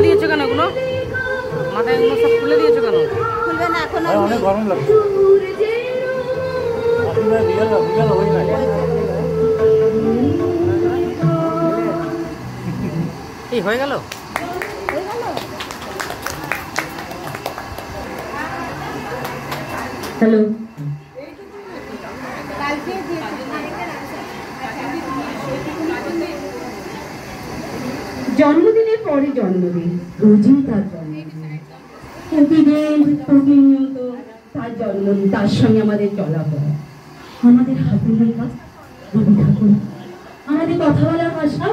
দিয়েছো কেন এগুলো? মাথায় এগুলো সব খুলে দিয়েছো কেন? খুলবে না এখন। অনেক গরম লাগছে। এই হয়ে গেল। হ্যালো, জন্মদিনের পরে জন্মদিন, রোজই তার জন্মদিন, প্রতিদিন প্রতিনিয়ত তার জন্মদিন, তার সঙ্গে আমাদের চলাফেরা, আমাদের হাতের লেখা রবি ঠাকুর, আমাদের কথা বলার ভাষা